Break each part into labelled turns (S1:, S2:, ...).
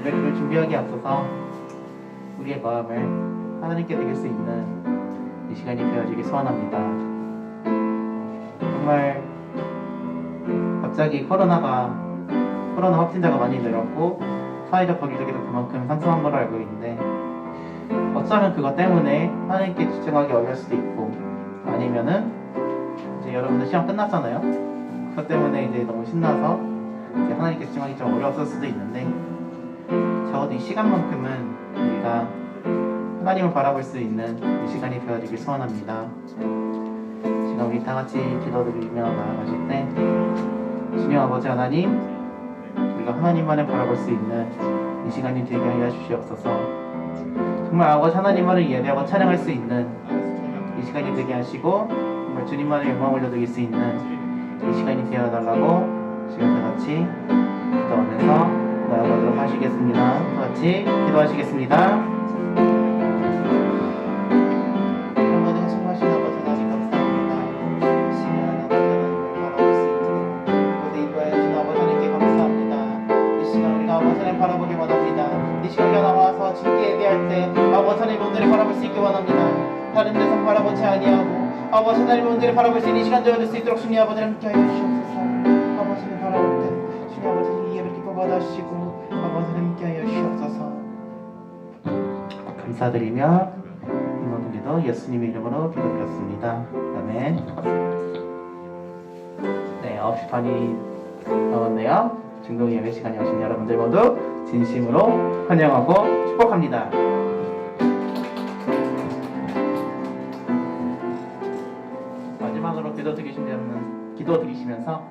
S1: 예배를 준비하기에 앞서서 우리의 마음을 하나님께 드릴 수 있는 이 시간이 되어지길 소원합니다. 정말 갑자기 코로나 확진자가 많이 늘었고 사회적 거리두기도 그만큼 상승한 걸로 알고 있는데, 어쩌면 그것 때문에 하나님께 집중하기 어려울 수도 있고, 아니면은 이제 여러분들 시험 끝났잖아요. 그것 때문에 이제 너무 신나서 이제 하나님께 집중하기 좀 어려웠을 수도 있는데, 적어도 이 시간만큼은 우리가 하나님을 바라볼 수 있는 이 시간이 되어지길 소원합니다. 지금 우리 다 같이 기도드리며 나아가실 때, 주님 아버지 하나님, 우리가 하나님만을 바라볼 수 있는 이 시간이 되게 하여 주시옵소서. 정말 아버지 하나님만을 예배하고 찬양할 수 있는 이 시간이 되게 하시고, 정말 주님만의 영광 올려드릴 수 있는 이 시간이 되어달라고 지금 다 같이 기도하면서 나아가도록 하시겠습니다. 다 같이 기도하시겠습니다. 바라보기 원합니다. 이 시간에 나와서 주께 예배할 때 아버지 하나님 오늘을 바라볼 수 있기 원합니다. 다른 데서 바라보지 아니하고 아버지 하나님 오늘을 바라볼 수 있는 이 시간 되어질 수 있도록 주님 아버지를 함께 하여 주시옵소서. 아버지 하나님 바라볼 때 주님 아버지 이 예배를 기뻐 받아주시고 아버지 하나님 함께 하여 주시옵소서. 감사드리며 이 모든 기도 예수님의 이름으로 기도드렸습니다. 아멘. 네, 9시 반이 넘었네요. 중동 예배 시간에 오신 여러분들 모두 진심으로 환영하고 축복합니다. 마지막으로 기도 드리시면서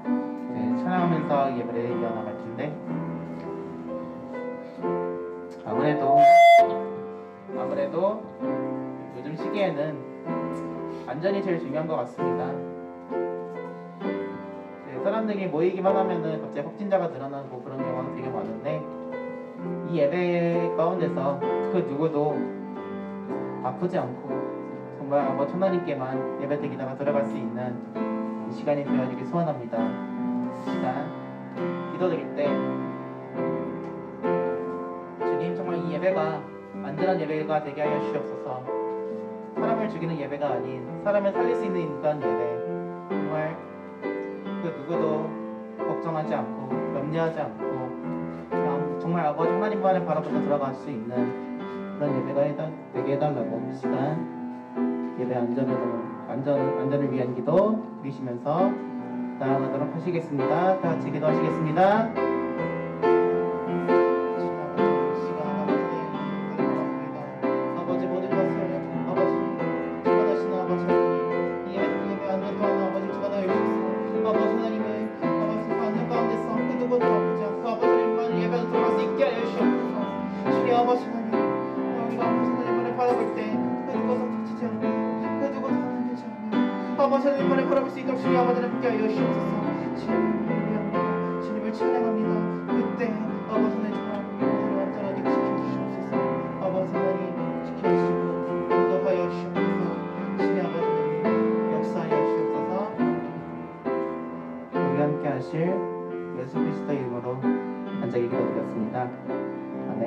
S1: 찬양하면서 예배를 이어나갈 텐데, 아무래도 요즘 시기에는 안전이 제일 중요한 것 같습니다. 사람들이 모이기만 하면은 갑자기 확진자가 늘어나고 그런 경우가 되게 많은데, 이 예배 가운데서 그 누구도 아프지 않고 정말 아버지 하나님께만 예배드리다가 들어갈 수 있는 이 시간이 되어지길 소원합니다. 이 시간 기도드릴 때 주님, 정말 이 예배가 안전한 예배가 되게 하여 주시옵소서. 사람을 죽이는 예배가 아닌 사람을 살릴 수 있는 인간 예배, 정말 그 누구도 걱정하지 않고 염려하지 않고 그냥 정말 아버지 하나님만을 바라보며 들어갈 수 있는 그런 예배가 되게 해달라고, 이 시간 예배 안전을 위한 기도 드리시면서 나아가도록 하시겠습니다. 다 같이 기도하시겠습니다. 아버지 하나님만을 바라볼 수 있도록 주님 아버지를 함께 하여 주시옵소서. 주님을 찬양합니다. 그때 아버지 하나님 정말 오늘을 안전하게 지켜주시옵소서. 아버지 하나님 지켜주시고 인도하여 주시옵소서. 주님 아버지 하나님 역사하여 주시옵소서. 우리 함께 하실 예수 그리스도의 이름으로 간절히 기도드렸습니다. 아멘.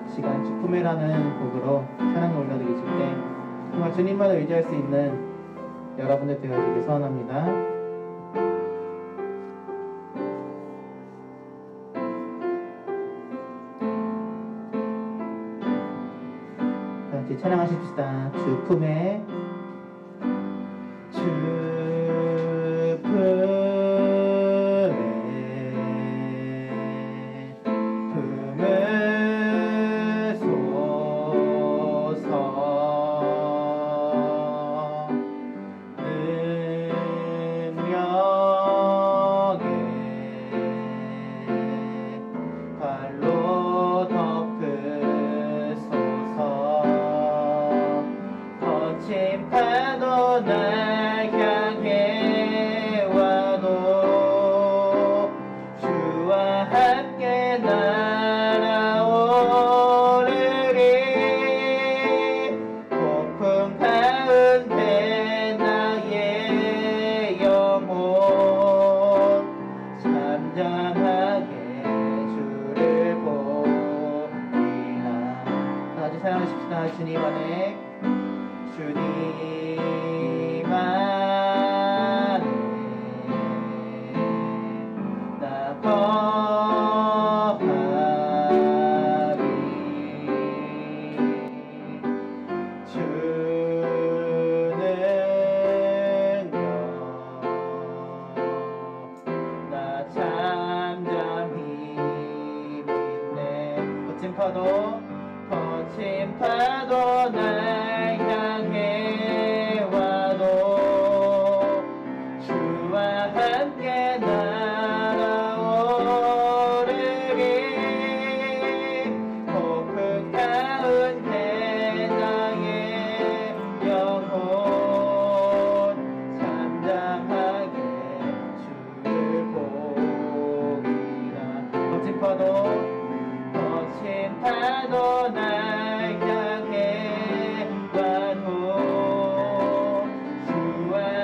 S1: 시간 주품회라는 곡으로 찬양을 올려드리실 때 정말 주님만을 의지할 수 있는 여러분들 되어지길 소원합니다. 같이 찬양하십시다. 주품에 제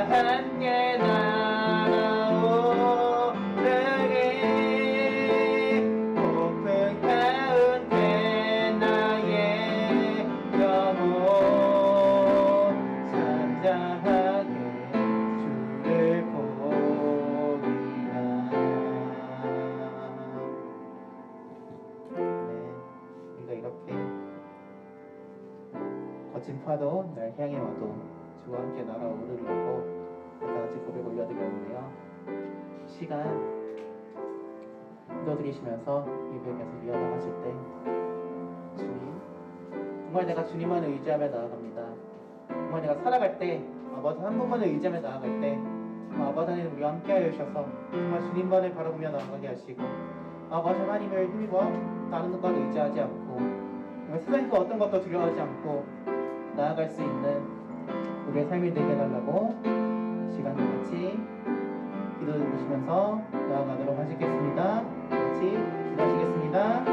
S1: 함께 날아오르리 높은 가운데 나의 영혼 산자하게 주를 보리라. 우리가 이렇게 거친 파도 날 향해 와도 주와 함께 날아오르려고 다같이 고백 올려드렸는데요. 시간 읽어드리시면서 예배 계속 이어나가실 때 주님, 정말 내가 주님만을 의지하며 나아갑니다. 정말 내가 살아갈 때 아버지 한 분만을 의지하며 나아갈 때 아버지 하나님 우리와 함께 하여 주셔서 정말 주님만을 바라보며 나아가게 하시고 아버지 하나님을 힘입어 다른 것과 의지하지 않고 세상에서 어떤 것도 두려워하지 않고 나아갈 수 있는 우리의 삶이 되게 해달라고 시간 같이 기도 드리시면서 나아가도록 하시겠습니다. 같이 기도하시겠습니다.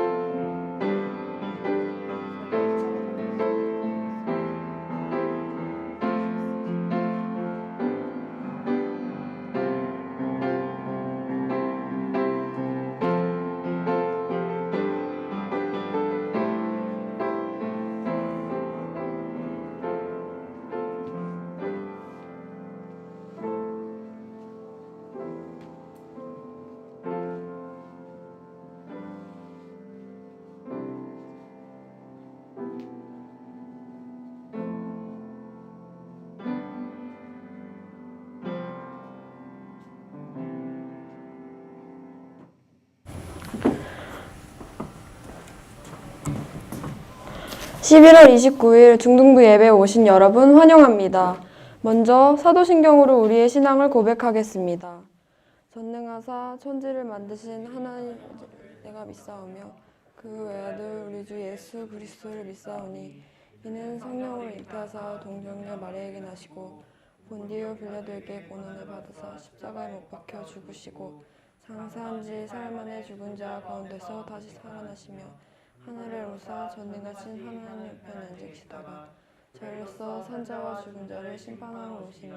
S2: (11월 29일) 중등부 예배에 오신 여러분 환영합니다. 먼저 사도신경으로 우리의 신앙을 고백하겠습니다. 전능하사 천지를 만드신 하나님 내가 믿사오며 그 외아들 우리 주 예수 그리스도를 믿사오니 이는 성령으로 잉태하사 동정녀 마리아에게 나시고 본디오 빌라도에게 고난을 받으사 십자가에 못 박혀 죽으시고 장사한 지 사흘 만에 죽은 자 가운데서 다시 살아나시며 하늘에 오사 전능하신 하나님 옆에 앉으시다가 저희로서 산자와 죽은 자를 심판하러 오시며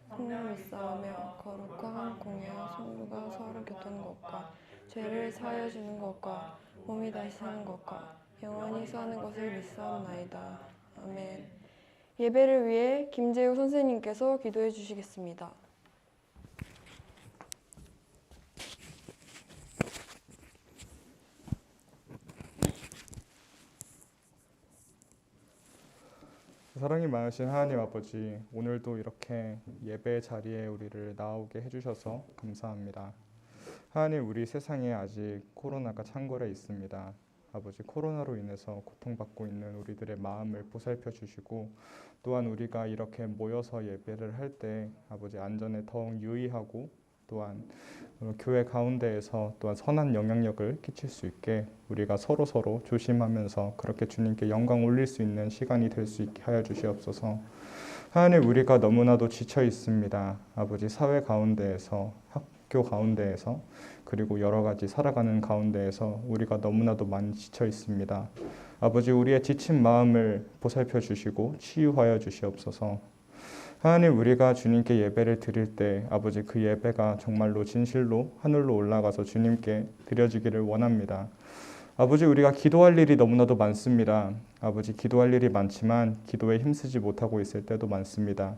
S2: 성령 믿사오며 거룩한 공예와 성부가 서로 교통하는 것과 죄를 사하여 주는 것과 몸이 다시 사는 것과 영원히 사는 것을 믿사옵나이다. 아멘. 예배를 위해 김재우 선생님께서 기도해 주시겠습니다.
S3: 사랑이 많으신 하나님 아버지, 오늘도 이렇게 예배 자리에 우리를 나오게 해주셔서 감사합니다. 하나님, 우리 세상에 아직 코로나가 창궐해 있습니다. 아버지, 코로나로 인해서 고통받고 있는 우리들의 마음을 보살펴 주시고 또한 우리가 이렇게 모여서 예배를 할 때 아버지 안전에 더욱 유의하고 또한 교회 가운데에서 또한 선한 영향력을 끼칠 수 있게 우리가 서로 조심하면서 그렇게 주님께 영광 올릴 수 있는 시간이 될 수 있게 하여 주시옵소서. 하나님, 우리가 너무나도 지쳐 있습니다. 아버지, 사회 가운데에서 학교 가운데에서 그리고 여러 가지 살아가는 가운데에서 우리가 너무나도 많이 지쳐 있습니다. 아버지, 우리의 지친 마음을 보살펴 주시고 치유하여 주시옵소서. 하나님, 우리가 주님께 예배를 드릴 때 아버지 그 예배가 정말로 진실로 하늘로 올라가서 주님께 드려지기를 원합니다. 아버지, 우리가 기도할 일이 너무나도 많습니다. 아버지, 기도할 일이 많지만 기도에 힘쓰지 못하고 있을 때도 많습니다.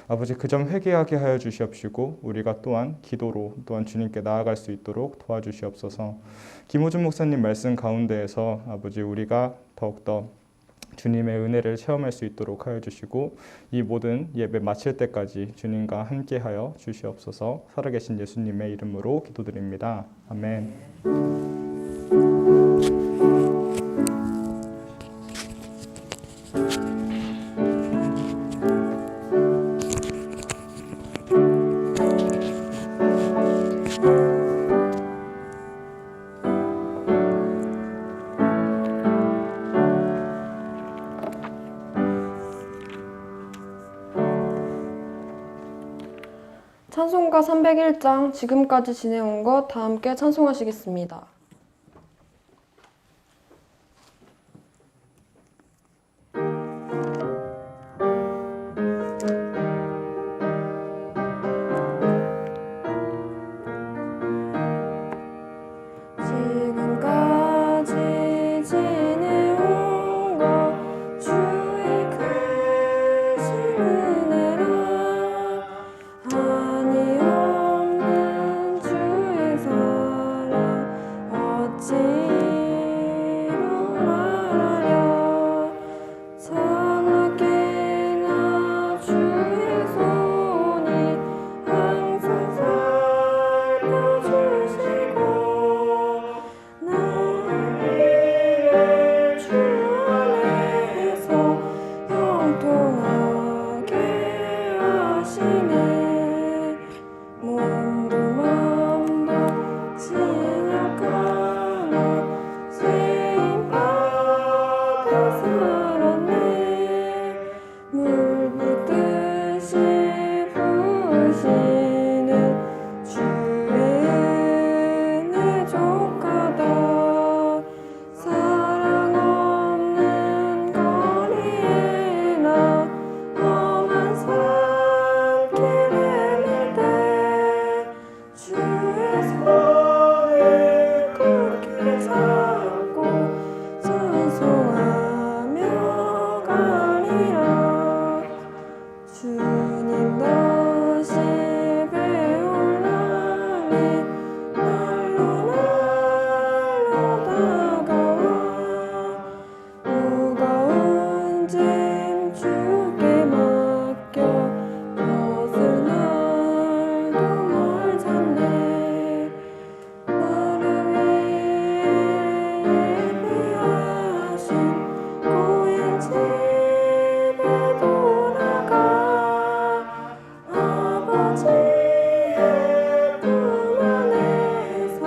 S3: 아버지, 그 점 회개하게 하여 주시옵시고 우리가 또한 기도로 또한 주님께 나아갈 수 있도록 도와주시옵소서. 김호준 목사님 말씀 가운데에서 아버지 우리가 더욱더 주님의 은혜를 체험할 수 있도록 하여 주시고 이 모든 예배 마칠 때까지 주님과 함께하여 주시옵소서. 살아계신 예수님의 이름으로 기도드립니다. 아멘.
S2: 찬송가 301장 지금까지 지내온 것 다 함께 찬송하시겠습니다. 되시는 주의 은혜 족하다. 사랑 없는 거리에 나 험한 산길 헤맬 때 주의 손을 굳게 잡고 찬송하며 가리라. 주님 다시 배올라니 날로 날로 다가와. 무거운 짐 주께 맡겨 벗을 날도 멀잖네. 나를 위해 예비하신 고향 집에 돌아가 아버지의 품 안에서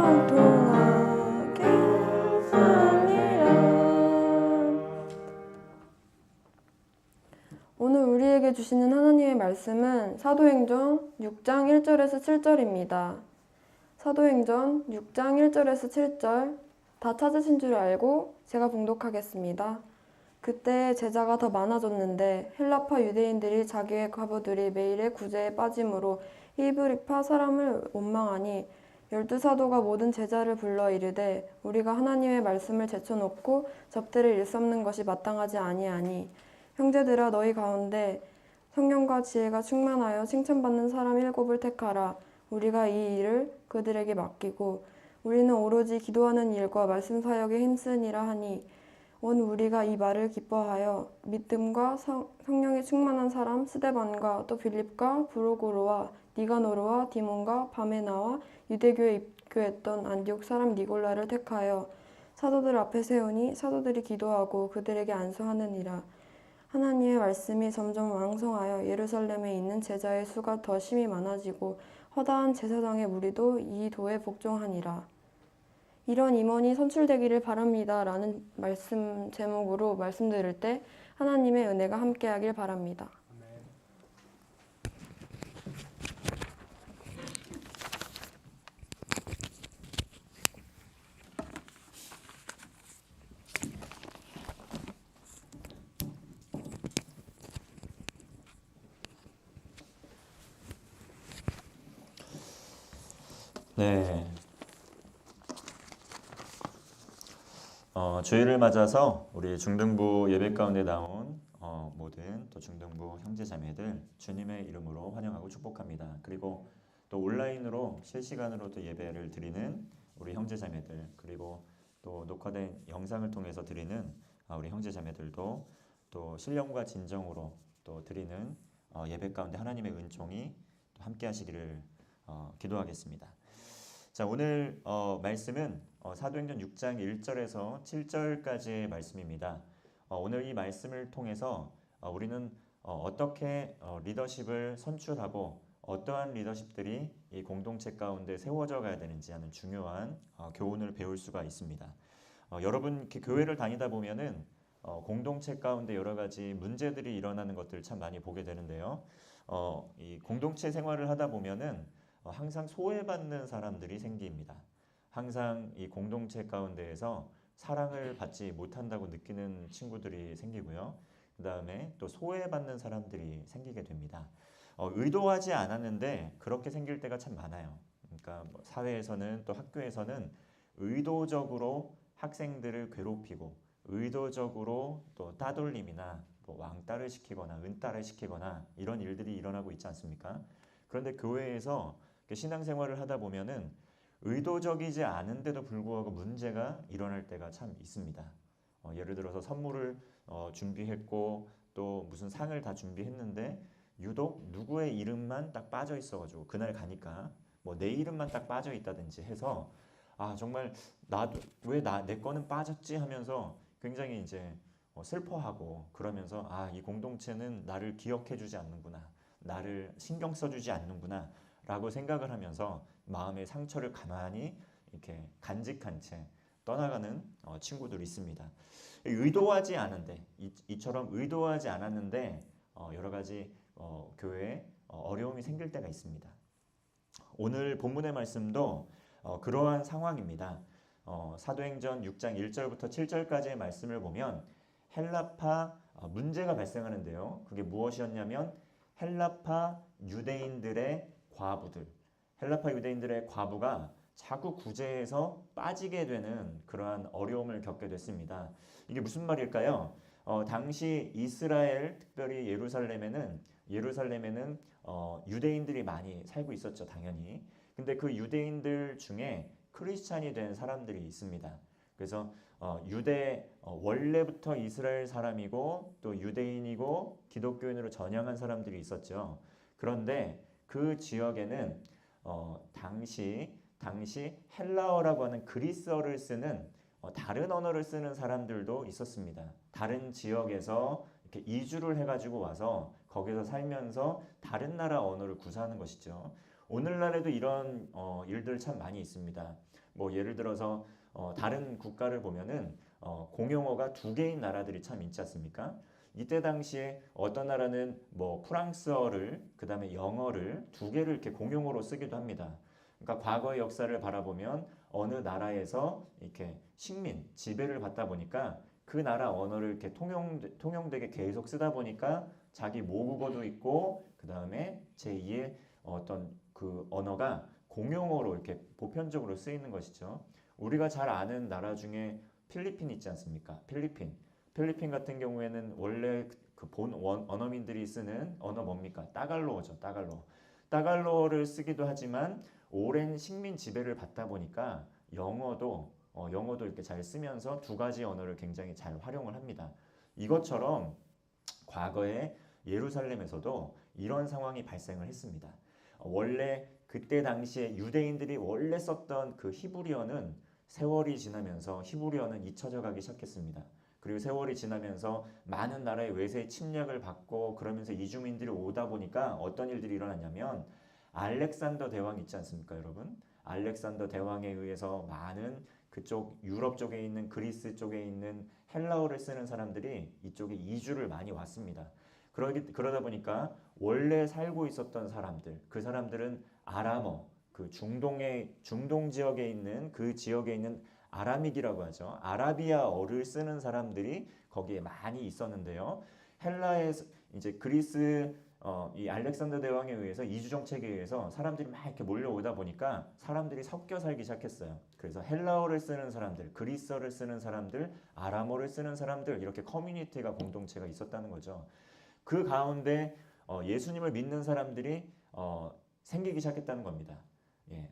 S2: 형통하게 살리라. 오늘 우리에게 주시는 하나님의 말씀은 사도행전 6장 1절에서 7절입니다. 사도행전 6장 1절에서 7절. 다 찾으신 줄 알고 제가 봉독하겠습니다. 그때 제자가 더 많아졌는데 헬라파 유대인들이 자기의 과부들이 매일의 구제에 빠짐으로 히브리파 사람을 원망하니 12사도가 모든 제자를 불러 이르되 우리가 하나님의 말씀을 제쳐놓고 접대를 일삼는 것이 마땅하지 아니하니 형제들아 너희 가운데 성령과 지혜가 충만하여 칭찬받는 사람 7을 택하라. 우리가 이 일을 그들에게 맡기고 우리는 오로지 기도하는 일과 말씀 사역에 힘쓰니라 하니 온 우리가 이 말을 기뻐하여 믿음과 성령이 충만한 사람 스데반과 또 빌립과 브루고로와 니가노르와 디몬과 바메나와 유대교에 입교했던 안디옥 사람 니골라를 택하여 사도들 앞에 세우니 사도들이 기도하고 그들에게 안수하느니라. 하나님의 말씀이 점점 왕성하여 예루살렘에 있는 제자의 수가 더 심히 많아지고 허다한 제사장의 무리도 이 도에 복종하니라. 이런 임원이 선출되기를 바랍니다. 라는 말씀 제목으로 말씀드릴 때 하나님의 은혜가 함께하길 바랍니다.
S4: 네. 주일을 맞아서 우리 중등부 예배 가운데 나온 모든 또 중등부 형제자매들 주님의 이름으로 환영하고 축복합니다. 그리고 또 온라인으로 실시간으로 또 예배를 드리는 우리 형제자매들, 그리고 또 녹화된 영상을 통해서 드리는 우리 형제자매들도 또 신령과 진정으로 또 드리는 예배 가운데 하나님의 은총이 또 함께 하시기를 기도하겠습니다. 자, 오늘 말씀은 사도행전 6장 1절에서 7절까지의 말씀입니다. 오늘 이 말씀을 통해서 우리는 어떻게 리더십을 선출하고 어떠한 리더십들이 이 공동체 가운데 세워져 가야 되는지 하는 중요한 교훈을 배울 수가 있습니다. 여러분 이렇게 교회를 다니다 보면은 공동체 가운데 여러 가지 문제들이 일어나는 것들 참 많이 보게 되는데요. 이 공동체 생활을 하다 보면은 항상 소외받는 사람들이 생깁니다. 항상 이 공동체 가운데에서 사랑을 받지 못한다고 느끼는 친구들이 생기고요. 그 다음에 또 소외받는 사람들이 생기게 됩니다. 의도하지 않았는데 그렇게 생길 때가 참 많아요. 그러니까 뭐 사회에서는 또 학교에서는 의도적으로 학생들을 괴롭히고 의도적으로 또 따돌림이나 뭐 왕따를 시키거나 은따를 시키거나 이런 일들이 일어나고 있지 않습니까? 그런데 교회에서 신앙생활을 하다 보면은 의도적이지 않은데도 불구하고 문제가 일어날 때가 참 있습니다. 예를 들어서 선물을 준비했고 또 무슨 상을 다 준비했는데 유독 누구의 이름만 딱 빠져 있어가지고 그날 가니까 뭐 내 이름만 딱 빠져 있다든지 해서 정말 나도 왜 내 거는 빠졌지 하면서 굉장히 이제 슬퍼하고 그러면서 이 공동체는 나를 기억해주지 않는구나, 나를 신경 써주지 않는구나 라고 생각을 하면서 마음의 상처를 가만히 이렇게 간직한 채 떠나가는 친구들이 있습니다. 의도하지 않은데 이처럼 의도하지 않았는데 여러 가지 교회에 어려움이 생길 때가 있습니다. 오늘 본문의 말씀도 그러한 상황입니다. 사도행전 6장 1절부터 7절까지의 말씀을 보면 헬라파 문제가 발생하는데요. 그게 무엇이었냐면 헬라파 유대인들의 과부들, 헬라파 유대인들의 과부가 자꾸 구제에서 빠지게 되는 그러한 어려움을 겪게 됐습니다. 이게 무슨 말일까요? 당시 이스라엘, 특별히 예루살렘에는 유대인들이 많이 살고 있었죠, 당연히. 근데 그 유대인들 중에 크리스찬이 된 사람들이 있습니다. 그래서 원래부터 이스라엘 사람이고 또 유대인이고 기독교인으로 전향한 사람들이 있었죠. 그런데 그 지역에는 당시 헬라어라고 하는 그리스어를 쓰는 다른 언어를 쓰는 사람들도 있었습니다. 다른 지역에서 이렇게 이주를 해가지고 와서 거기서 살면서 다른 나라 언어를 구사하는 것이죠. 오늘날에도 이런 일들 참 많이 있습니다. 뭐 예를 들어서 다른 국가를 보면은 공용어가 두 개인 나라들이 참 있지 않습니까? 이때 당시에 어떤 나라는 뭐 프랑스어를 그다음에 영어를 두 개를 이렇게 공용어로 쓰기도 합니다. 그러니까 과거의 역사를 바라보면 어느 나라에서 이렇게 식민 지배를 받다 보니까 그 나라 언어를 이렇게 통용되게 계속 쓰다 보니까 자기 모국어도 있고 그다음에 제2의 어떤 그 언어가 공용어로 이렇게 보편적으로 쓰이는 것이죠. 우리가 잘 아는 나라 중에 필리핀 있지 않습니까? 필리핀 같은 경우에는 원래 그 본 언어민들이 쓰는 언어 뭡니까? 따갈로어죠. 따갈로어를 쓰기도 하지만 오랜 식민 지배를 받다 보니까 영어도 이렇게 잘 쓰면서 두 가지 언어를 굉장히 잘 활용을 합니다. 이것처럼 과거에 예루살렘에서도 이런 상황이 발생을 했습니다. 원래 그때 당시에 유대인들이 원래 썼던 그 히브리어는 세월이 지나면서 히브리어는 잊혀져 가기 시작했습니다. 그리고 세월이 지나면서 많은 나라의 외세 침략을 받고 그러면서 이주민들이 오다 보니까 어떤 일들이 일어났냐면 알렉산더 대왕 있지 않습니까, 여러분? 알렉산더 대왕에 의해서 많은 그쪽 유럽 쪽에 있는 그리스 쪽에 있는 헬라어를 쓰는 사람들이 이쪽에 이주를 많이 왔습니다. 그러다 보니까 원래 살고 있었던 사람들, 그 사람들은 아람어, 그 중동 지역에 있는 그 지역에 있는 아라믹이라고 하죠. 아라비아어를 쓰는 사람들이 거기에 많이 있었는데요. 헬라에서 이제 그리스 이 알렉산더 대왕에 의해서 이주 정책에 의해서 사람들이 막 이렇게 몰려오다 보니까 사람들이 섞여 살기 시작했어요. 그래서 헬라어를 쓰는 사람들, 그리스어를 쓰는 사람들, 아람어를 쓰는 사람들 이렇게 커뮤니티가 공동체가 있었다는 거죠. 그 가운데 예수님을 믿는 사람들이 생기기 시작했다는 겁니다.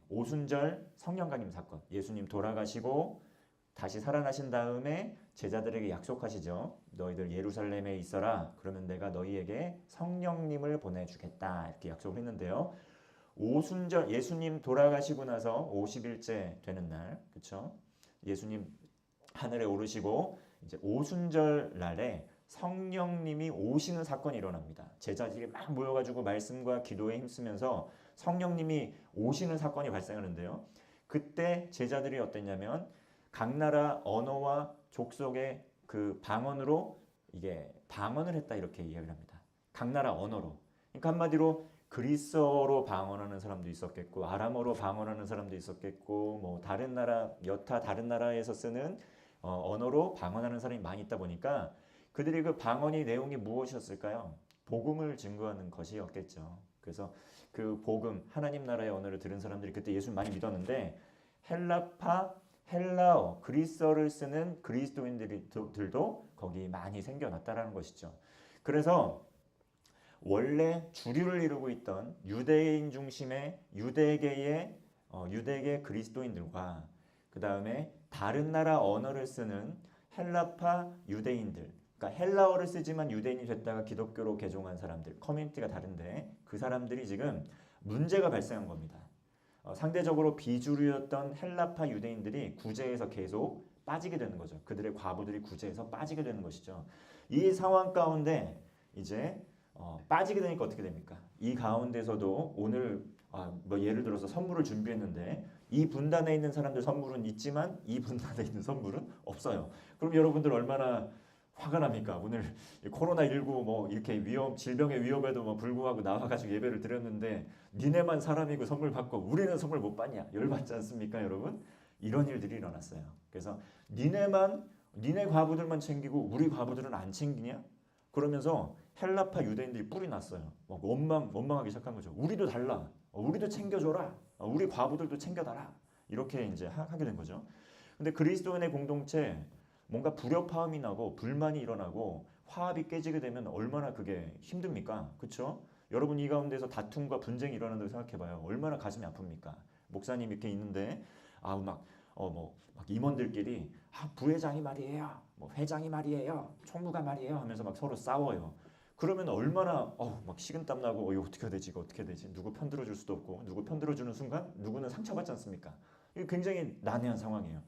S4: 오순절 성령 강림 사건, 예수님 돌아가시고 다시 살아나신 다음에 제자들에게 약속하시죠. 너희들 예루살렘에 있어라. 그러면 내가 너희에게 성령님을 보내주겠다. 이렇게 약속을 했는데요. 오순절 예수님 돌아가시고 나서 50일째 되는 날, 그렇죠? 예수님 하늘에 오르시고 이제 오순절 날에 성령님이 오시는 사건이 일어납니다. 제자들이 막 모여가지고 말씀과 기도에 힘쓰면서 성령님이 오시는 사건이 발생하는데요. 그때 제자들이 어땠냐면 각 나라 언어와 족속의 그 방언으로 이게 방언을 했다 이렇게 이야기를 합니다. 각 나라 언어로. 그러니까 한마디로 그리스어로 방언하는 사람도 있었겠고 아람어로 방언하는 사람도 있었겠고 뭐 다른 나라에서 쓰는 언어로 방언하는 사람이 많이 있다 보니까 그들이 그 방언의 내용이 무엇이었을까요? 복음을 증거하는 것이었겠죠. 그래서 그 복음, 하나님 나라의 언어를 들은 사람들이 그때 예수를 많이 믿었는데 헬라어, 그리스어를 쓰는 그리스도인들도 거기 많이 생겨났다라는 것이죠. 그래서 원래 주류를 이루고 있던 유대인 중심의 유대계 그리스도인들과 그 다음에 다른 나라 언어를 쓰는 헬라파 유대인들, 그러니까 헬라어를 쓰지만 유대인이 됐다가 기독교로 개종한 사람들, 커뮤니티가 다른데 그 사람들이 지금 문제가 발생한 겁니다. 상대적으로 비주류였던 헬라파 유대인들이 구제에서 계속 빠지게 되는 거죠. 그들의 과부들이 구제에서 빠지게 되는 것이죠. 이 상황 가운데 이제 빠지게 되니까 어떻게 됩니까? 이 가운데서도 오늘 뭐 예를 들어서 선물을 준비했는데 이 분단에 있는 사람들 선물은 있지만 이 분단에 있는 선물은 없어요. 그럼 여러분들 얼마나 화가 납니까? 오늘 코로나19 뭐 이렇게 질병의 위협에도 뭐 불구하고 나와가지고 예배를 드렸는데 니네만 사람이고 선물 받고 우리는 선물 못 받냐? 열받지 않습니까, 여러분? 이런 일들이 일어났어요. 그래서 니네 과부들만 챙기고 우리 과부들은 안 챙기냐? 그러면서 헬라파 유대인들이 뿔이 났어요. 막 원망하기 시작한 거죠. 우리도 달라. 우리도 챙겨줘라. 우리 과부들도 챙겨달라. 이렇게 이제 하게 된 거죠. 근데 그리스도인의 공동체 뭔가 불협화음이 나고 불만이 일어나고 화합이 깨지게 되면 얼마나 그게 힘듭니까? 그렇죠? 여러분 이 가운데서 다툼과 분쟁이 일어난다고 생각해봐요. 얼마나 가슴이 아픕니까? 목사님 이렇게 있는데 막 임원들끼리 부회장이 말이에요, 뭐 회장이 말이에요, 총무가 말이에요 하면서 막 서로 싸워요. 그러면 얼마나 막 식은땀 나고 이거 어떻게 해야 되지? 이거 어떻게 해야 되지? 누구 편들어 줄 수도 없고 누구 편들어 주는 순간 누구는 상처받지 않습니까? 이게 굉장히 난해한 상황이에요.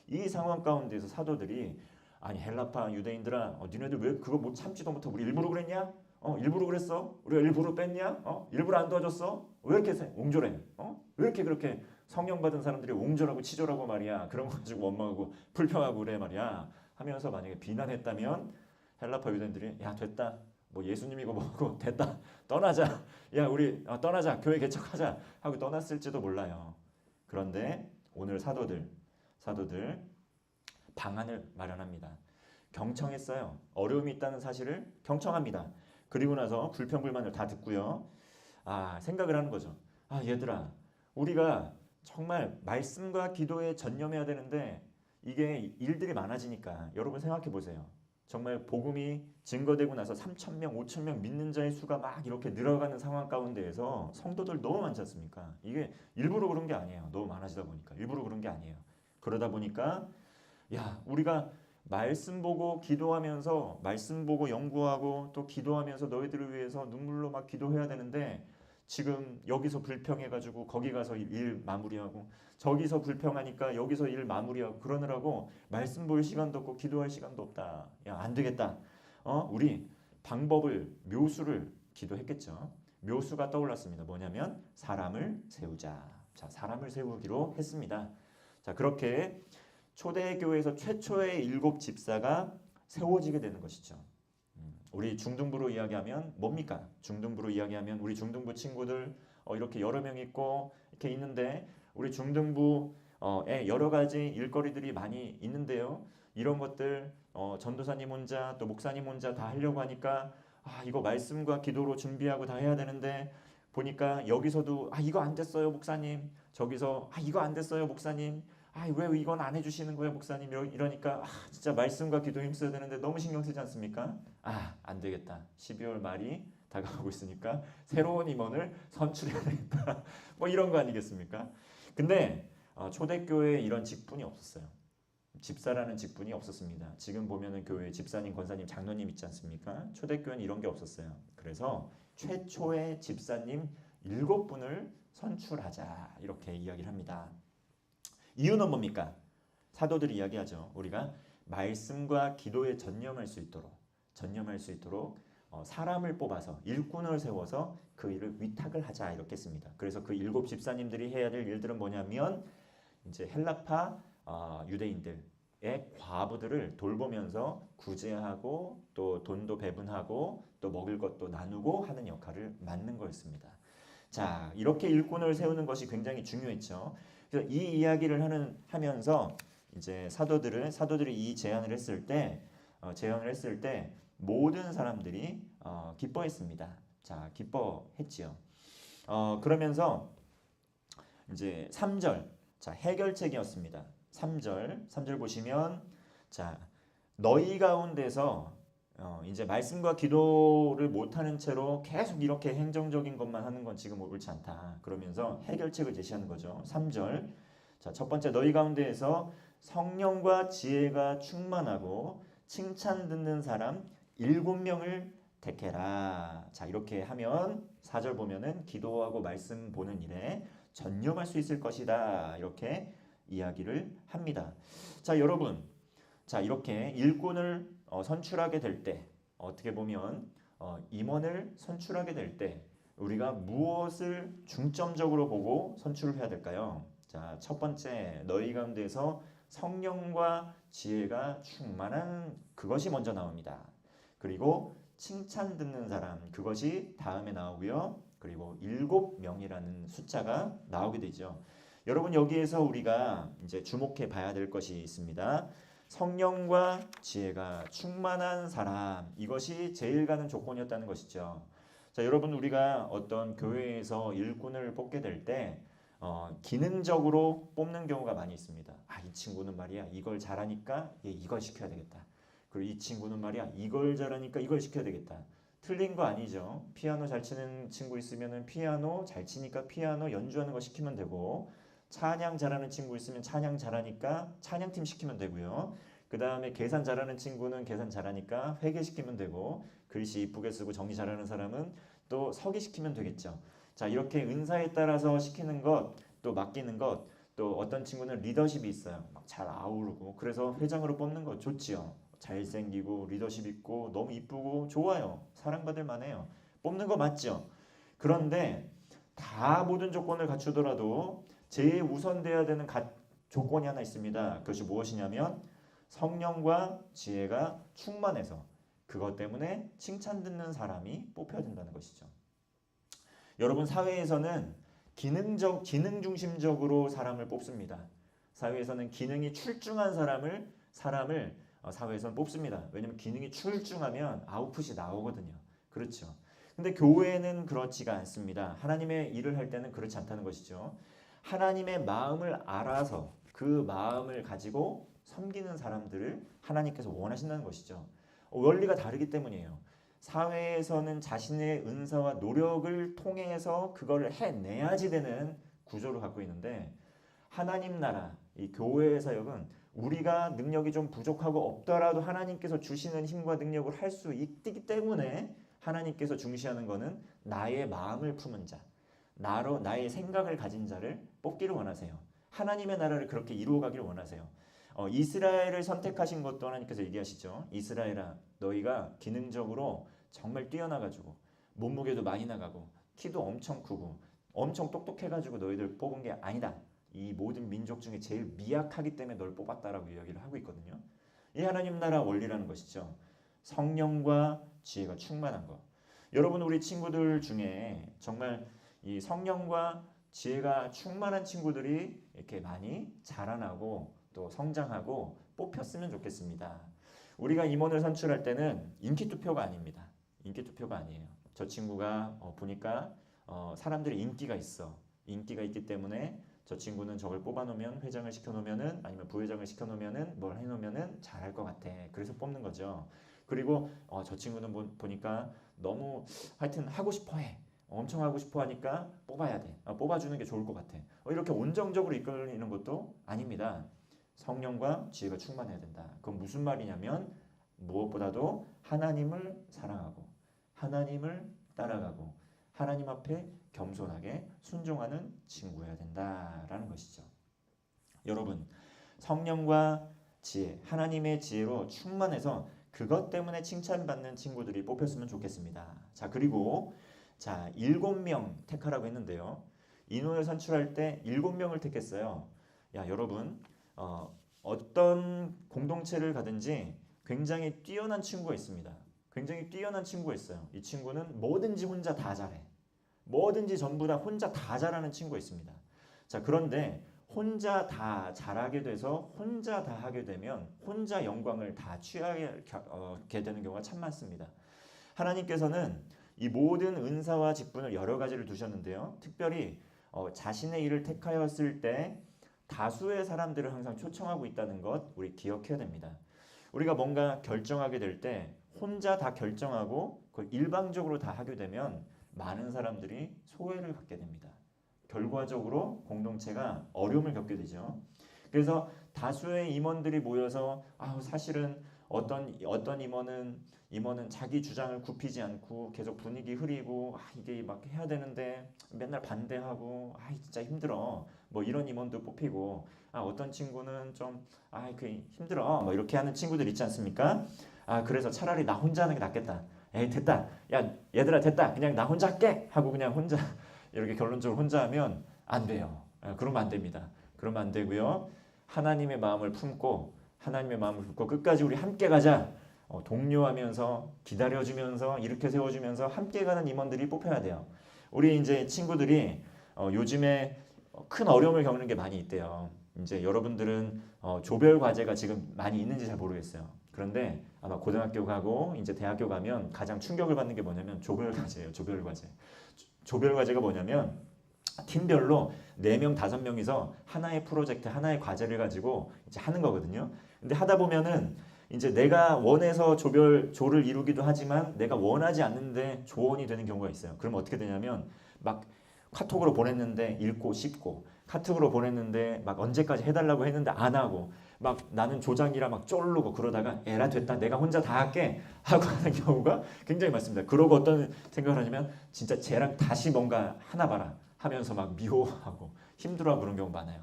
S4: 이 상황 가운데서 사도들이 아니 헬라파 유대인들아 니네들 왜 그거 못 참지도 못하고 우리 일부러 그랬냐? 일부러 그랬어? 우리가 일부러 뺐냐? 일부러 안 도와줬어? 왜 이렇게 옹졸해? 왜 이렇게 그렇게 성령 받은 사람들이 옹졸하고 치졸하고 말이야 그런 거 가지고 원망하고 불평하고 그래 말이야 하면서 만약에 비난했다면 헬라파 유대인들이 야 됐다 뭐 예수님이고 뭐고 됐다 떠나자 야 우리 떠나자 교회 개척하자 하고 떠났을지도 몰라요. 그런데 오늘 사도들 방안을 마련합니다. 경청했어요. 어려움이 있다는 사실을 경청합니다. 그리고 나서 불평불만을 다 듣고요. 생각을 하는 거죠. 얘들아 우리가 정말 말씀과 기도에 전념해야 되는데 이게 일들이 많아지니까 여러분 생각해 보세요. 정말 복음이 증거되고 나서 3,000명, 5,000명 믿는 자의 수가 막 이렇게 늘어가는 상황 가운데에서 성도들 너무 많지 않습니까? 이게 일부러 그런 게 아니에요. 너무 많아지다 보니까 일부러 그런 게 아니에요. 그러다 보니까 우리가 말씀 보고 기도하면서 말씀 보고 연구하고 또 기도하면서 너희들을 위해서 눈물로 막 기도해야 되는데 지금 여기서 불평해가지고 거기 가서 일 마무리하고 저기서 불평하니까 여기서 일 마무리하고 그러느라고 말씀 볼 시간도 없고 기도할 시간도 없다. 안 되겠다. 우리 묘수를 기도했겠죠. 묘수가 떠올랐습니다. 뭐냐면 사람을 세우자. 자, 사람을 세우기로 했습니다. 자, 그렇게 초대교회에서 최초의 7 집사가 세워지게 되는 것이죠. 우리 중등부로 이야기하면 뭡니까? 중등부로 이야기하면 우리 중등부 친구들 이렇게 여러 명 있고 이렇게 있는데 우리 중등부에 여러 가지 일거리들이 많이 있는데요. 이런 것들 전도사님 혼자 또 목사님 혼자 다 하려고 하니까 이거 말씀과 기도로 준비하고 다 해야 되는데 보니까 여기서도 이거 안 됐어요 목사님. 저기서 이거 안 됐어요 목사님. 왜 이건 안 해주시는 거예요 목사님 이러니까 진짜 말씀과 기도 힘써야 되는데 너무 신경 쓰지 않습니까? 안 되겠다. 12월 말이 다가오고 있으니까 새로운 임원을 선출해야 되겠다. 뭐 이런 거 아니겠습니까? 근데 초대교회에 이런 직분이 없었어요. 집사라는 직분이 없었습니다. 지금 보면은 교회 집사님, 권사님, 장로님 있지 않습니까? 초대교회는 이런 게 없었어요. 그래서 최초의 집사님 7분을 선출하자 이렇게 이야기를 합니다. 이유는 뭡니까? 사도들이 이야기하죠. 우리가 말씀과 기도에 전념할 수 있도록 사람을 뽑아서 일꾼을 세워서 그 일을 위탁을 하자 이렇게 했습니다. 그래서 그 7 집사님들이 해야 될 일들은 뭐냐면 이제 헬라파 유대인들의 과부들을 돌보면서 구제하고 또 돈도 배분하고 또 먹을 것도 나누고 하는 역할을 맡는 거였습니다. 자, 이렇게 일꾼을 세우는 것이 굉장히 중요했죠. 그래서 이 이야기를 하면서 이제 사도들이 이 제안을 했을 때 모든 사람들이 기뻐했습니다. 자, 기뻐했지요. 그러면서 이제 3절, 자 해결책이었습니다. 3절 보시면 자 너희 가운데서 이제 말씀과 기도를 못하는 채로 계속 이렇게 행정적인 것만 하는 건 지금 옳지 않다. 그러면서 해결책을 제시하는 거죠. 3절. 자, 첫 번째 너희 가운데에서 성령과 지혜가 충만하고 칭찬 듣는 사람 7명을 택해라. 자, 이렇게 하면 4절 보면은 기도하고 말씀 보는 일에 전념할 수 있을 것이다. 이렇게 이야기를 합니다. 자, 여러분. 자, 이렇게 일꾼을 선출하게 될 때 어떻게 보면 임원을 선출하게 될 때 우리가 무엇을 중점적으로 보고 선출을 해야 될까요? 자, 첫 번째 너희 가운데서 성령과 지혜가 충만한 그것이 먼저 나옵니다. 그리고 칭찬 듣는 사람 그것이 다음에 나오고요. 그리고 7명이라는 숫자가 나오게 되죠. 여러분 여기에서 우리가 이제 주목해 봐야 될 것이 있습니다. 성령과 지혜가 충만한 사람 이것이 제일 가는 조건이었다는 것이죠. 자, 여러분 우리가 어떤 교회에서 일꾼을 뽑게 될 때 기능적으로 뽑는 경우가 많이 있습니다. 이 친구는 말이야 이걸 잘하니까 얘 이걸 시켜야 되겠다. 그리고 이 친구는 말이야 이걸 잘하니까 이걸 시켜야 되겠다. 틀린 거 아니죠. 피아노 잘 치는 친구 있으면 피아노 잘 치니까 피아노 연주하는 거 시키면 되고, 찬양 잘하는 친구 있으면 찬양 잘하니까 찬양팀 시키면 되고요. 그 다음에 계산 잘하는 친구는 계산 잘하니까 회계시키면 되고, 글씨 이쁘게 쓰고 정리 잘하는 사람은 또 서기시키면 되겠죠. 자, 이렇게 은사에 따라서 시키는 것, 또 맡기는 것, 또 어떤 친구는 리더십이 있어요. 막 잘 아우르고, 그래서 회장으로 뽑는 거 좋지요. 잘생기고 리더십 있고 너무 이쁘고 좋아요. 사랑받을 만해요. 뽑는 거 맞죠? 그런데 다 모든 조건을 갖추더라도 제일 우선돼야 되는 조건이 하나 있습니다. 그것이 무엇이냐면 성령과 지혜가 충만해서 그것 때문에 칭찬 듣는 사람이 뽑혀야 된다는 것이죠. 여러분 사회에서는 기능 중심적으로 사람을 뽑습니다. 사회에서는 기능이 출중한 사람을 사회에서는 뽑습니다. 왜냐하면 기능이 출중하면 아웃풋이 나오거든요. 그렇죠. 근데 교회는 그렇지가 않습니다. 하나님의 일을 할 때는 그렇지 않다는 것이죠. 하나님의 마음을 알아서 그 마음을 가지고 섬기는 사람들을 하나님께서 원하신다는 것이죠. 원리가 다르기 때문이에요. 사회에서는 자신의 은사와 노력을 통해서 그걸 해내야지 되는 구조를 갖고 있는데, 하나님 나라, 이 교회의 사역은 우리가 능력이 좀 부족하고 없더라도 하나님께서 주시는 힘과 능력을 할 수 있기 때문에 하나님께서 중시하는 것은 나의 마음을 품은 자, 나의 생각을 가진 자를 뽑기를 원하세요. 하나님의 나라를 그렇게 이루어가기를 원하세요. 이스라엘을 선택하신 것도 하나님께서 얘기하시죠. 이스라엘아, 너희가 기능적으로 정말 뛰어나가지고 몸무게도 많이 나가고 키도 엄청 크고 엄청 똑똑해가지고 너희들 뽑은 게 아니다. 이 모든 민족 중에 제일 미약하기 때문에 널 뽑았다라고 이야기를 하고 있거든요. 이 하나님 나라 원리라는 것이죠. 성령과 지혜가 충만한 것. 여러분 우리 친구들 중에 정말 이 성령과 지혜가 충만한 친구들이 이렇게 많이 자라나고 또 성장하고 뽑혔으면 좋겠습니다. 우리가 임원을 선출할 때는 인기투표가 아닙니다. 인기투표가 아니에요. 저 친구가 보니까 사람들이 인기가 있어. 인기가 있기 때문에 저 친구는 저걸 뽑아놓으면 회장을 시켜놓으면은 아니면 부회장을 시켜놓으면은 뭘 해놓으면은 잘할 것 같아. 그래서 뽑는 거죠. 그리고 저 친구는 보니까 너무 하여튼 하고 싶어해. 엄청 하고 싶어 하니까 뽑아야 돼. 뽑아주는 게 좋을 것 같아. 이렇게 온정적으로 이끌리는 것도 아닙니다. 성령과 지혜가 충만해야 된다. 그건 무슨 말이냐면 무엇보다도 하나님을 사랑하고 하나님을 따라가고 하나님 앞에 겸손하게 순종하는 친구여야 된다라는 것이죠. 여러분, 성령과 지혜, 하나님의 지혜로 충만해서 그것 때문에 칭찬받는 친구들이 뽑혔으면 좋겠습니다. 자, 그리고 7명 택하라고 했는데요. 인원을 선출할 때 7명을 택했어요. 야, 여러분, 어떤 공동체를 가든지 굉장히 뛰어난 친구가 있습니다. 굉장히 뛰어난 친구가 있어요. 이 친구는 뭐든지 혼자 다 잘해. 뭐든지 전부 다 혼자 다 잘하는 친구가 있습니다. 자, 그런데 혼자 다 잘하게 돼서 혼자 다 하게 되면 혼자 영광을 다 취하게 되는 경우가 참 많습니다. 하나님께서는 이 모든 은사와 직분을 여러 가지를 두셨는데요. 특별히 자신의 일을 택하였을 때 다수의 사람들을 항상 초청하고 있다는 것 우리 기억해야 됩니다. 우리가 뭔가 결정하게 될 때 혼자 다 결정하고 일방적으로 다 하게 되면 많은 사람들이 소외를 갖게 됩니다. 결과적으로 공동체가 어려움을 겪게 되죠. 그래서 다수의 임원들이 모여서 사실은 어떤 임원은 자기 주장을 굽히지 않고 계속 분위기 흐리고 이게 막 해야 되는데 맨날 반대하고 진짜 힘들어 뭐 이런 임원도 뽑히고 어떤 친구는 좀 그 힘들어 뭐 이렇게 하는 친구들 있지 않습니까? 그래서 차라리 나 혼자 하는 게 낫겠다. 에이 됐다. 야 얘들아 됐다. 그냥 나 혼자 할게 하고 그냥 혼자 이렇게 결론적으로 혼자 하면 안 돼요. 그러면 안 됩니다. 그러면 안 되고요. 하나님의 마음을 품고 끝까지 우리 함께 가자. 독려하면서 기다려주면서 이렇게 세워주면서 함께 가는 임원들이 뽑혀야 돼요. 우리 이제 친구들이 요즘에 큰 어려움을 겪는 게 많이 있대요. 이제 여러분들은 조별 과제가 지금 많이 있는지 잘 모르겠어요. 그런데 아마 고등학교 가고 이제 대학교 가면 가장 충격을 받는 게 뭐냐면 조별 과제예요. 조별 과제. 조별 과제가 뭐냐면 팀별로 4명, 5명이서 하나의 프로젝트, 하나의 과제를 가지고 이제 하는 거거든요. 근데 하다 보면은 이제 내가 원해서 조를 이루기도 하지만 내가 원하지 않는데 조언이 되는 경우가 있어요. 그럼 어떻게 되냐면 막 카톡으로 보냈는데 읽고 씹고, 카톡으로 보냈는데 막 언제까지 해달라고 했는데 안 하고, 막 나는 조장이라 막 쫄르고, 그러다가 에라 됐다 내가 혼자 다 할게 하고 하는 경우가 굉장히 많습니다. 그러고 어떤 생각을 하냐면 진짜 쟤랑 다시 뭔가 하나 봐라 하면서 막 미워하고 힘들어하고 그런 경우 많아요.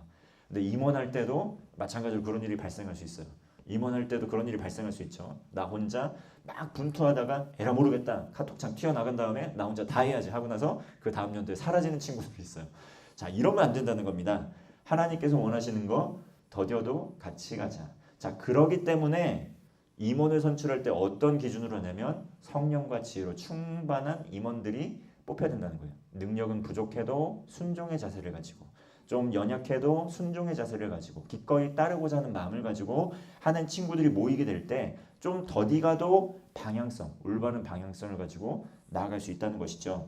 S4: 근데 임원할 때도 마찬가지로 그런 일이 발생할 수 있어요. 임원할 때도 그런 일이 발생할 수 있죠. 나 혼자 막 분투하다가 에라 모르겠다 카톡창 튀어나간 다음에 나 혼자 다 해야지 하고 나서 그 다음 연도에 사라지는 친구들이 있어요. 자, 이러면 안 된다는 겁니다. 하나님께서 원하시는 거 더뎌도 같이 가자. 자, 그러기 때문에 임원을 선출할 때 어떤 기준으로 하냐면 성령과 지혜로 충만한 임원들이 뽑혀야 된다는 거예요. 능력은 부족해도 순종의 자세를 가지고, 좀 연약해도 순종의 자세를 가지고 기꺼이 따르고자 하는 마음을 가지고 하는 친구들이 모이게 될 때 좀 더디가도 방향성, 올바른 방향성을 가지고 나아갈 수 있다는 것이죠.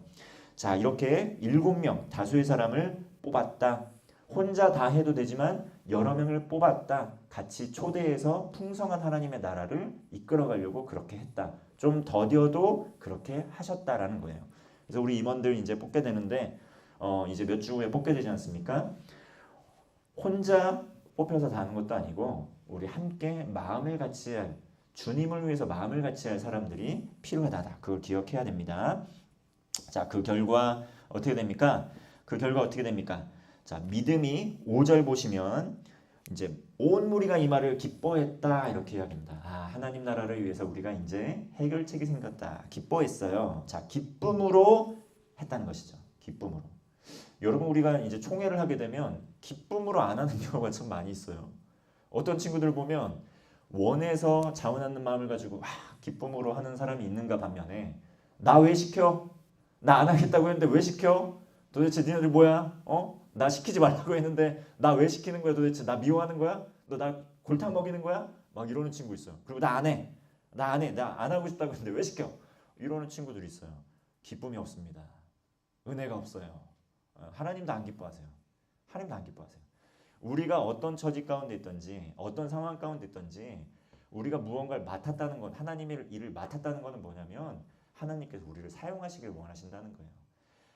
S4: 자, 이렇게 7명, 다수의 사람을 뽑았다. 혼자 다 해도 되지만 여러 명을 뽑았다. 같이 초대해서 풍성한 하나님의 나라를 이끌어가려고 그렇게 했다. 좀 더뎌도 그렇게 하셨다라는 거예요. 그래서 우리 임원들 이제 뽑게 되는데 이제 몇 주 후에 뽑게 되지 않습니까? 혼자 뽑혀서 다 하는 것도 아니고 우리 함께 마음을 같이 할, 주님을 위해서 마음을 같이 할 사람들이 필요하다. 그걸 기억해야 됩니다. 자, 그 결과 어떻게 됩니까? 자, 믿음이 5절 보시면 이제 온 무리가 이 말을 기뻐했다 이렇게 이야기합니다. 아, 하나님 나라를 위해서 우리가 이제 해결책이 생겼다. 기뻐했어요. 자, 기쁨으로 했다는 것이죠. 기쁨으로. 여러분, 우리가 이제 총회를 하게 되면 기쁨으로 안 하는 경우가 참 많이 있어요. 어떤 친구들 보면 원해서 자원하는 마음을 가지고 기쁨으로 하는 사람이 있는가 반면에 나 왜 시켜? 나 안 하겠다고 했는데 왜 시켜? 도대체 니네들 뭐야? 나 시키지 말라고 했는데 나 왜 시키는 거야 도대체? 나 미워하는 거야? 너 나 골탕 먹이는 거야? 막 이러는 친구 있어요. 그리고 나 안 해. 나 안 하고 싶다고 했는데 왜 시켜? 이러는 친구들이 있어요. 기쁨이 없습니다. 은혜가 없어요. 하나님도 안 기뻐하세요. 하나님도 안 기뻐하세요. 우리가 어떤 처지 가운데 있든지 어떤 상황 가운데 있든지 우리가 무언가를 맡았다는 건, 하나님의 일을 맡았다는 것은 뭐냐면 하나님께서 우리를 사용하시길 원하신다는 거예요.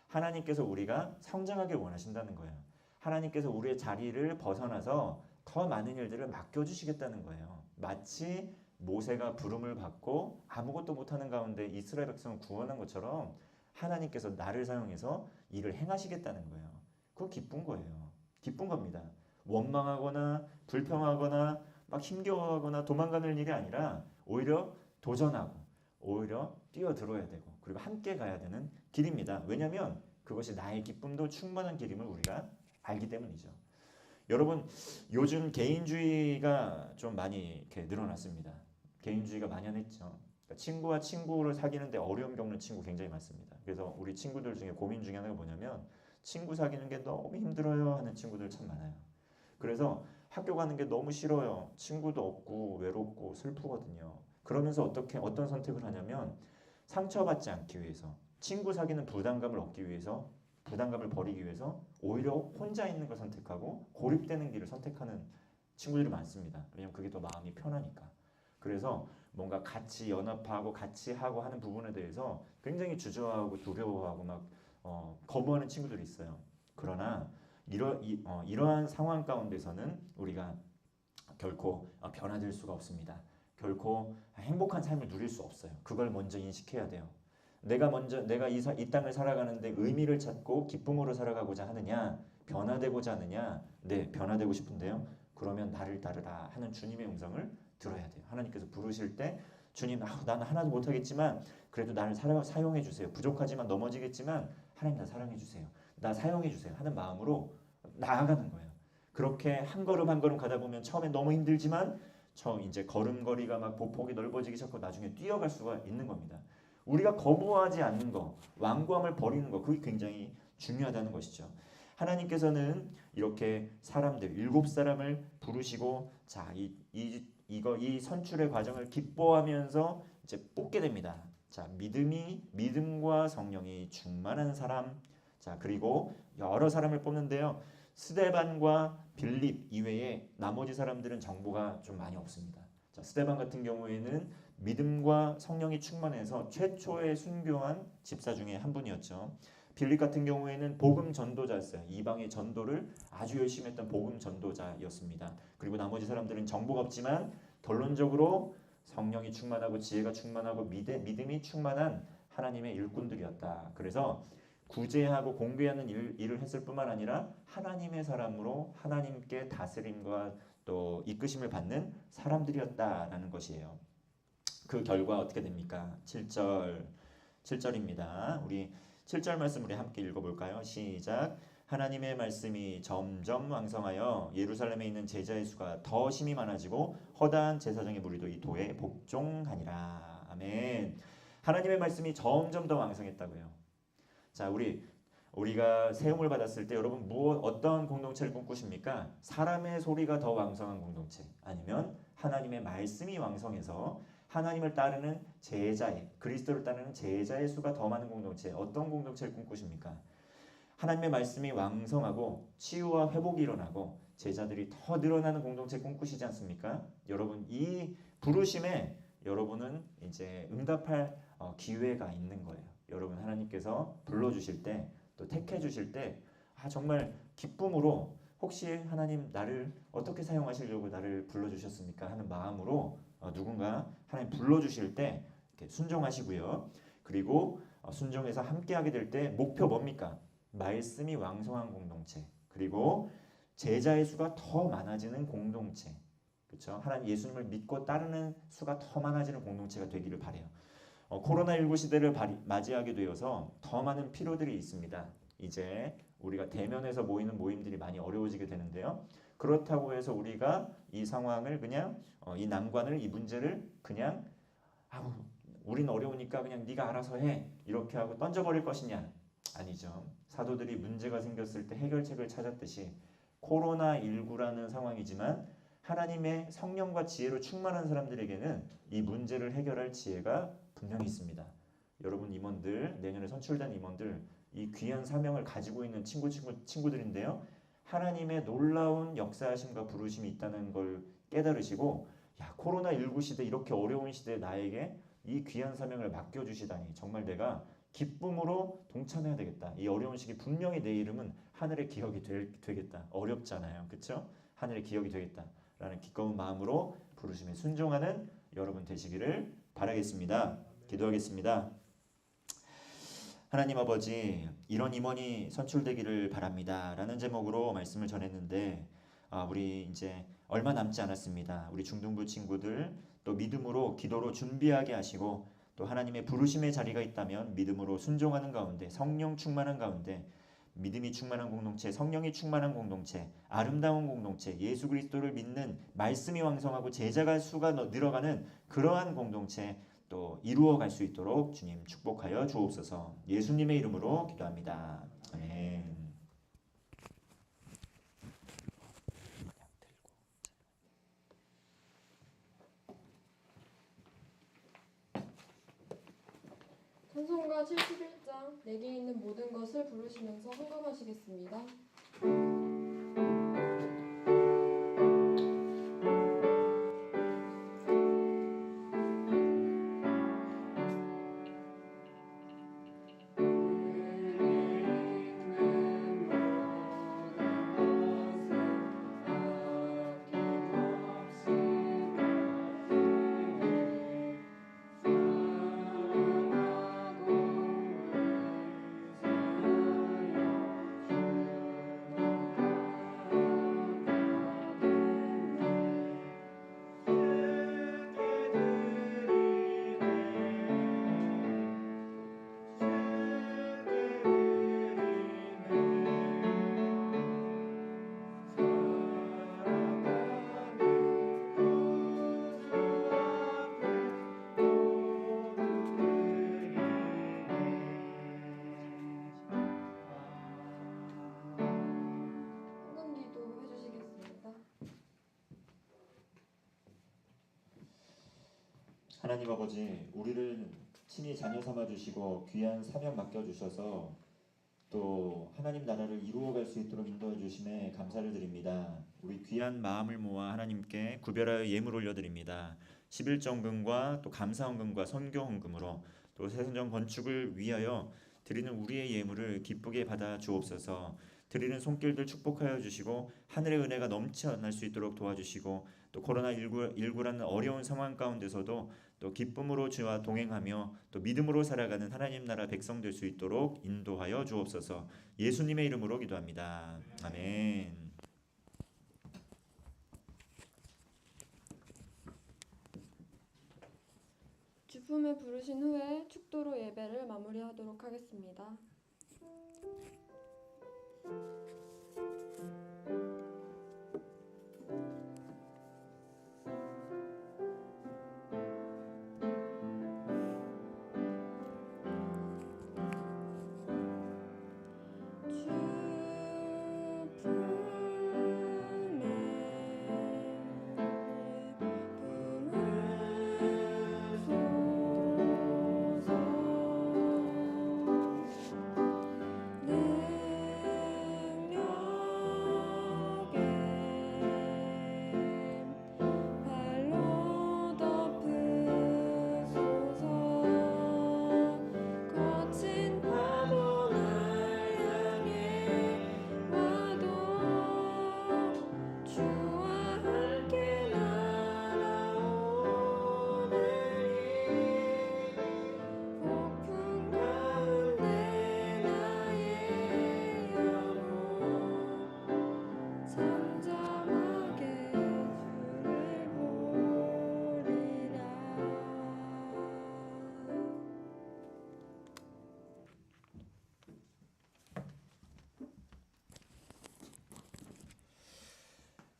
S4: 하나님께서 우리가 성장하길 원하신다는 거예요. 하나님께서 우리의 자리를 벗어나서 더 많은 일들을 맡겨주시겠다는 거예요. 마치 모세가 부름을 받고 아무것도 못하는 가운데 이스라엘 백성을 구원한 것처럼 하나님께서 나를 사용해서 일을 행하시겠다는 거예요. 그거 기쁜 거예요. 기쁜 겁니다. 원망하거나 불평하거나 막 힘겨워하거나 도망가는 일이 아니라 오히려 도전하고 오히려 뛰어들어야 되고 그리고 함께 가야 되는 길입니다. 왜냐하면 그것이 나의 기쁨도 충만한 길임을 우리가 알기 때문이죠. 여러분, 요즘 개인주의가 좀 많이 이렇게 늘어났습니다. 개인주의가 만연했죠. 그러니까 친구와 친구를 사귀는데 어려움 겪는 친구 굉장히 많습니다. 그래서 우리 친구들 중에 고민 중에 하나가 뭐냐면 친구 사귀는 게 너무 힘들어요 하는 친구들 참 많아요. 그래서 학교 가는 게 너무 싫어요. 친구도 없고 외롭고 슬프거든요. 그러면서 어떤 선택을 하냐면 상처받지 않기 위해서, 친구 사귀는 부담감을 얻기 위해서, 부담감을 버리기 위해서 오히려 혼자 있는 걸 선택하고 고립되는 길을 선택하는 친구들이 많습니다. 왜냐면 그게 더 마음이 편하니까. 그래서 뭔가 같이 연합하고 같이 하고 하는 부분에 대해서 굉장히 주저하고 두려워하고 막 거부하는 친구들이 있어요. 그러나 이러한 상황 가운데서는 우리가 결코 변화될 수가 없습니다. 결코 행복한 삶을 누릴 수 없어요. 그걸 먼저 인식해야 돼요. 내가 이 땅을 살아가는데 의미를 찾고 기쁨으로 살아가고자 하느냐, 변화되고자 하느냐. 네, 변화되고 싶은데요. 그러면 나를 따르라 하는 주님의 음성을 들어야 돼요. 하나님께서 부르실 때 주님, 나는 하나도 못하겠지만 그래도 나를 사용해 주세요. 부족하지만 넘어지겠지만 하나님 나 사랑해 주세요. 나 사용해 주세요 하는 마음으로 나아가는 거예요. 그렇게 한 걸음 한 걸음 가다 보면 처음엔 너무 힘들지만 이제 걸음걸이가 막 보폭이 넓어지기 시작하고 나중에 뛰어갈 수가 있는 겁니다. 우리가 거부하지 않는 거, 완고함을 버리는 거, 그게 굉장히 중요하다는 것이죠. 하나님께서는 이렇게 사람들, 7사람을 부르시고, 자, 이 선출의 과정을 기뻐하면서 이제 뽑게 됩니다. 자, 믿음과 성령이 충만한 사람, 자, 그리고 여러 사람을 뽑는데요. 스데반과 빌립 이외에 나머지 사람들은 정보가 좀 많이 없습니다. 자, 스데반 같은 경우에는 믿음과 성령이 충만해서 최초의 순교한 집사 중에 한 분이었죠. 빌립 같은 경우에는 복음 전도자였어요. 이방의 전도를 아주 열심히 했던 복음 전도자였습니다. 그리고 나머지 사람들은 정보가 없지만 결론적으로 성령이 충만하고 지혜가 충만하고 믿음이 충만한 하나님의 일꾼들이었다. 그래서 구제하고 공개하는 일을 했을 뿐만 아니라 하나님의 사람으로 하나님께 다스림과 또 이끄심을 받는 사람들이었다라는 것이에요. 그 결과 어떻게 됩니까? 7절입니다. 우리 7절 말씀 우리 함께 읽어볼까요? 시작. 하나님의 말씀이 점점 왕성하여 예루살렘에 있는 제자의 수가 더 심히 많아지고 허다한 제사장의 무리도 이 도에 복종하니라. 아멘. 하나님의 말씀이 점점 더 왕성했다고요. 자, 우리가 세움을 받았을 때 여러분 어떤 공동체를 꿈꾸십니까? 사람의 소리가 더 왕성한 공동체, 아니면 하나님의 말씀이 왕성해서 하나님을 따르는 그리스도를 따르는 제자의 수가 더 많은 공동체, 어떤 공동체를 꿈꾸십니까? 하나님의 말씀이 왕성하고 치유와 회복이 일어나고 제자들이 더 늘어나는 공동체 꿈꾸시지 않습니까? 여러분, 이 부르심에 여러분은 이제 응답할 기회가 있는 거예요. 여러분, 하나님께서 불러주실 때, 또 택해 주실 때 정말 기쁨으로, 혹시 하나님 나를 어떻게 사용하시려고 나를 불러주셨습니까? 하는 마음으로 누군가 하나님 불러주실 때 이렇게 순종하시고요. 그리고 순종해서 함께하게 될 때 목표 뭡니까? 말씀이 왕성한 공동체, 그리고 제자의 수가 더 많아지는 공동체, 그렇죠? 하나님 예수님을 믿고 따르는 수가 더 많아지는 공동체가 되기를 바래요. 코로나19 시대를 맞이하게 되어서 더 많은 필요들이 있습니다. 이제 우리가 대면에서 모이는 모임들이 많이 어려워지게 되는데요. 그렇다고 해서 우리가 이 상황을 그냥 이 난관을, 이 문제를 그냥 우린 어려우니까 그냥 네가 알아서 해 이렇게 하고 던져버릴 것이냐? 아니죠. 사도들이 문제가 생겼을 때 해결책을 찾았듯이 코로나19라는 상황이지만 하나님의 성령과 지혜로 충만한 사람들에게는 이 문제를 해결할 지혜가 분명히 있습니다. 여러분 임원들, 내년에 선출된 임원들, 이 귀한 사명을 가지고 있는 친구들인데요. 하나님의 놀라운 역사하심과 부르심이 있다는 걸 깨달으시고, 코로나19 시대, 이렇게 어려운 시대에 나에게 이 귀한 사명을 맡겨주시다니 정말 내가 기쁨으로 동참해야 되겠다. 이 어려운 시기 분명히 내 이름은 하늘의 기억이 되겠다. 어렵잖아요. 그렇죠? 하늘의 기억이 되겠다. 라는 기꺼운 마음으로 부르심에 순종하는 여러분 되시기를 바라겠습니다. 기도하겠습니다. 하나님 아버지, 이런 임원이 선출되기를 바랍니다. 라는 제목으로 말씀을 전했는데 우리 이제 얼마 남지 않았습니다. 우리 중등부 친구들 또 믿음으로 기도로 준비하게 하시고, 또 하나님의 부르심의 자리가 있다면 믿음으로 순종하는 가운데, 성령 충만한 가운데, 믿음이 충만한 공동체, 성령이 충만한 공동체, 아름다운 공동체, 예수 그리스도를 믿는 말씀이 왕성하고 제자가 수가 늘어가는 그러한 공동체 또 이루어갈 수 있도록 주님 축복하여 주옵소서. 예수님의 이름으로 기도합니다. 아멘.
S2: 찬송가 71장 내게 있는 모든 것을 부르시면서 헌금하시겠습니다.
S4: 하나님 아버지, 우리를 친히 자녀 삼아 주시고 귀한 사명 맡겨 주셔서 또 하나님 나라를 이루어갈 수 있도록 인도해 주심에 감사를 드립니다. 우리 귀한 마음을 모아 하나님께 구별하여 예물 올려드립니다. 11정금과 또 감사헌금과 선교헌금으로 또 새성전 건축을 위하여 드리는 우리의 예물을 기쁘게 받아 주옵소서. 드리는 손길들 축복하여 주시고 하늘의 은혜가 넘쳐날 수 있도록 도와주시고 또 코로나19라는 어려운 상황 가운데서도 또 기쁨으로 주와 동행하며 또 믿음으로 살아가는 하나님 나라 백성 될 수 있도록 인도하여 주옵소서. 예수님의 이름으로 기도합니다. 아멘.
S2: 주품에 부르신 후에 축도로 예배를 마무리하도록 하겠습니다.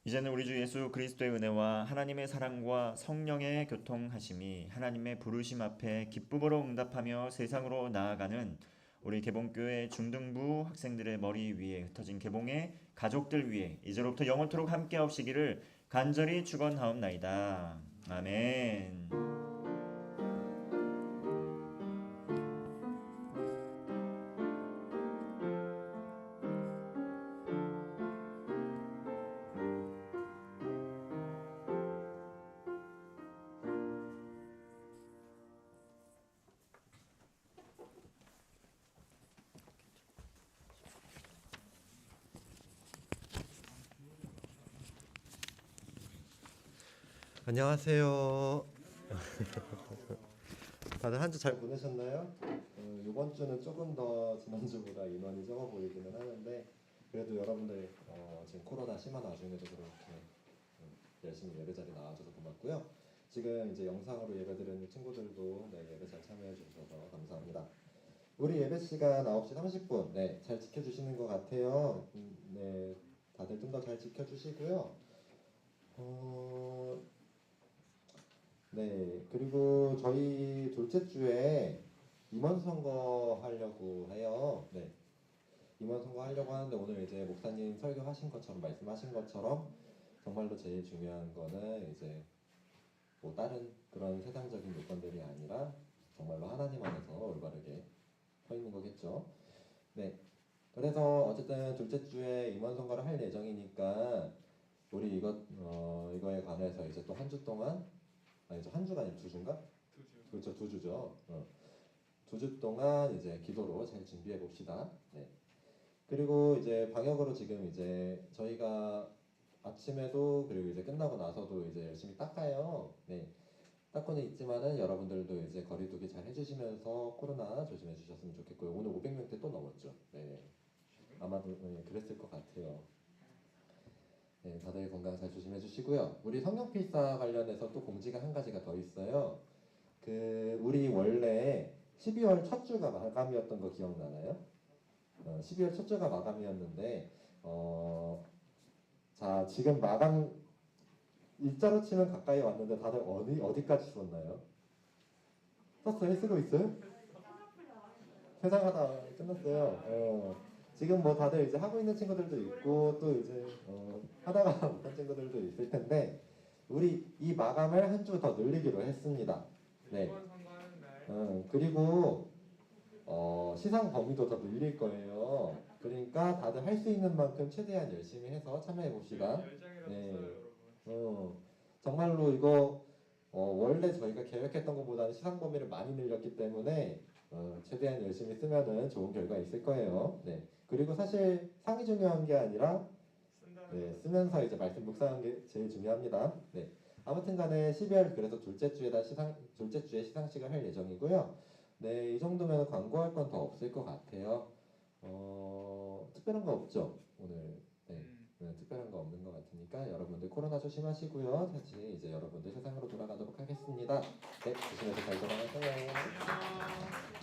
S4: 이제는 우리 주 예수 그리스도의 은혜와 하나님의 사랑과 성령의 교통하심이 하나님의 부르심 앞에 기쁨으로 응답하며 세상으로 나아가는 우리 개봉교회 중등부 학생들의 머리 위에 흩어진 개봉의 가족들 위에 이제로부터 영원토록 함께하옵시기를 간절히 축원하옵나이다. 아멘.
S5: 안녕하세요. 다들 한 주 잘 보내셨나요? 이번 주는 조금 더 지난주보다 인원이 적어 보이기는 하는데 그래도 여러분들 지금 코로나 심한 와중에도 그렇게 열심히 예배 자리 나와줘서 고맙고요. 지금 이제 영상으로 예배드리는 친구들도 예배 잘 참여해 주셔서 감사합니다. 우리 예배 시간 9시 30분 잘 지켜주시는 것 같아요. 다들 좀 더 잘 지켜주시고요. 그리고 저희 둘째 주에 임원 선거 하려고 해요. 임원 선거 하려고 하는데 오늘 이제 목사님 설교하신 것처럼 말씀하신 것처럼 정말로 제일 중요한 거는 이제 뭐 다른 그런 세상적인 요건들이 아니라 정말로 하나님 안에서 올바르게 서 있는 거겠죠. 그래서 어쨌든 둘째 주에 임원 선거를 할 예정이니까 우리 이거에 관해서 이제 또 한 주 동안 아니죠, 한 주가 아니라 2주인가? 2주. 그렇죠, 2주죠. 2주 동안 이제 기도로 잘 준비해 봅시다. 그리고 이제 방역으로 지금 이제 저희가 아침에도 그리고 이제 끝나고 나서도 이제 열심히 닦아요. 닦고는 있지만은 여러분들도 이제 거리두기 잘 해주시면서 코로나 조심해 주셨으면 좋겠고요. 오늘 500명대 또 넘었죠. 아마도 그랬을 것 같아요. 다들 건강 잘 조심해 주시고요. 우리 성령필사 관련해서 또 공지가 한 가지가 더 있어요. 우리 원래 12월 첫 주가 마감이었던 거 기억나나요? 12월 첫 주가 마감이었는데 자 지금 마감 일자로 치면 가까이 왔는데 다들 어디까지 썼나요? 썼어요? 쓰고 있어요? 세상하다 끝났어요. 지금 뭐 다들 이제 하고 있는 친구들도 있고 또 이제 하다가 못한 친구들도 있을 텐데 우리 이 마감을 한 주 더 늘리기로 했습니다. 네. 그리고 시상 범위도 더 늘릴 거예요. 그러니까 다들 할 수 있는 만큼 최대한 열심히 해서 참여해 봅시다. 네. 정말로 이거 원래 저희가 계획했던 것보다는 시상 범위를 많이 늘렸기 때문에 최대한 열심히 쓰면은 좋은 결과 있을 거예요. 네. 그리고 사실 상이 중요한 게 아니라 쓰면서 이제 말씀 묵상하는 게 제일 중요합니다. 네. 아무튼간에 12월 그래서 둘째 주에 시상식을 할 예정이고요. 네, 이 정도면 광고할 건 더 없을 것 같아요. 특별한 거 없죠 오늘. 특별한 거 없는 것 같으니까 여러분들 코로나 조심하시고요. 다시 이제 여러분들 세상으로 돌아가도록 하겠습니다. 네, 조심해서 잘 돌아가세요.